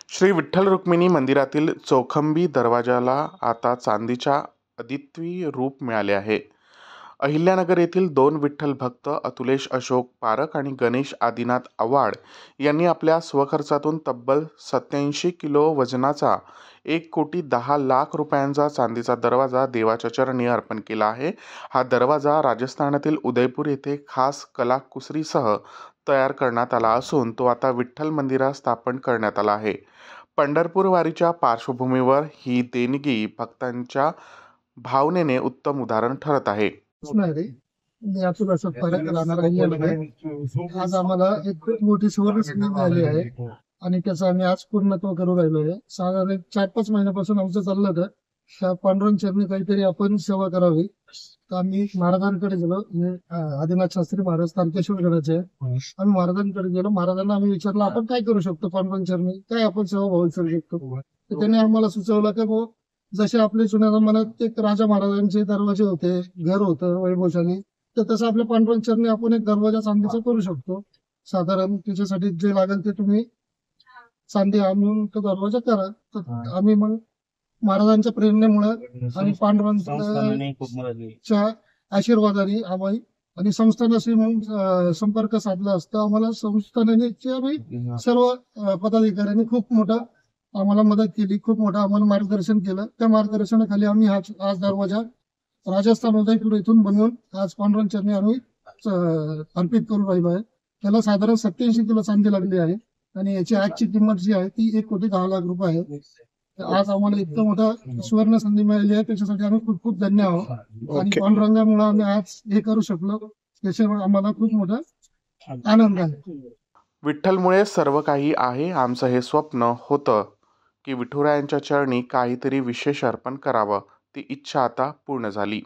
श्री विठ्ठल रुक्मिणी मंदिरातील चौखंबी दरवाजाला आता चांदीच्या अद्वितीय रूप मिळाले आहे. अहिल्यानगर येथील 2 विठ्ठल भक्त अतुलेश अशोक पारख आणि गणेश आदिनाथ आव्हाड यांनी आपल्या स्वखर्चातून तब्बल 87 किलो वजनाचा 1,10,00,000 रुपयांचा चांदीचा दरवाजा देवाच्या चरणी अर्पण केला आहे. हा दरवाजा राजस्थानातील उदयपूर येथे खास कलाकुसरीसह तयार करण्यात आला असून तो आता विठ्ठल मंदिरात स्थापन करण्यात आला आहे. पंढरपूर वारीच्या पार्श्वभूमीवर ही देणगी भक्तांच्या भावनेने उत्तम उदाहरण ठरत आहे. मी अतुल अशोक पारख राहणार अहिल्यानगर. आज आम्हाला एक खूप मोठी सुवर्ण संधी मिळाली आहे आणि त्याचा आम्ही आज पूर्णत्व करू राहिलो आहे. साधारण 4-5 महिन्यापासून आमचं चाललं होतं त्या पांडुरंग चरणी काहीतरी आपण सेवा करावी. तर आम्ही महाराजांकडे गेलो. आदिनाथ शास्त्री महाराज तारकेश्वर गडाचे. आम्ही महाराजांकडे गेलो. महाराजांना आम्ही विचारलं आपण काय करू शकतो पांडुरंग चरणी, काय आपण सेवा भावी करू शकतो. तर त्यांनी आम्हाला सुचवलं की जसे आपले जुन्या जमान्यात एक राजा महाराजांचे दरवाजे होते, घर होतं वैभवशाली, तर तसं आपल्या पांडुरंग चरणी आपण एक दरवाजा चांदीचा करू शकतो. साधारण त्याच्यासाठी जे लागेल ते तुम्ही चांदी आणून तो दरवाजा करा. तर आम्ही मग महाराजांच्या प्रेरणेमुळे आणि पांडुरंगाच्या आशीर्वादाने आम्ही आणि संस्थानाशी मग संपर्क साधला असता आम्हाला संस्थानाने आम्ही सर्व पदाधिकाऱ्यांनी खूप मोठा आम्हाला मदत केली, खूप मोठं आम्हाला मार्गदर्शन केलं. त्या मार्गदर्शनाखाली आम्ही आज दरवाजा राजस्थान उदयपूर इथून बनवून आज पांडुरंग चरणी आम्ही अर्पित करून राहिलो आहे. त्याला साधारण 87 किलो चांदी लागली आहे आणि याची आजची किंमत जी आहे ती 1,10,00,000 रुपये आहे. आज आम्हाला इतकं मोठा सुवर्ण संधी मिळाली आहे, त्याच्यासाठी आम्ही खूप खूप धन्य आहोत. आणि पांडुरंगामुळे आम्ही आज हे करू शकलो, त्याच्यामुळे आम्हाला खूप मोठा आनंद आहे. विठ्ठलमुळे सर्व काही आहे. आमचं हे स्वप्न होतं की विठुरायांच्या चरणी काहीतरी विशेष अर्पण करावं. ती इच्छा आता पूर्ण झाली.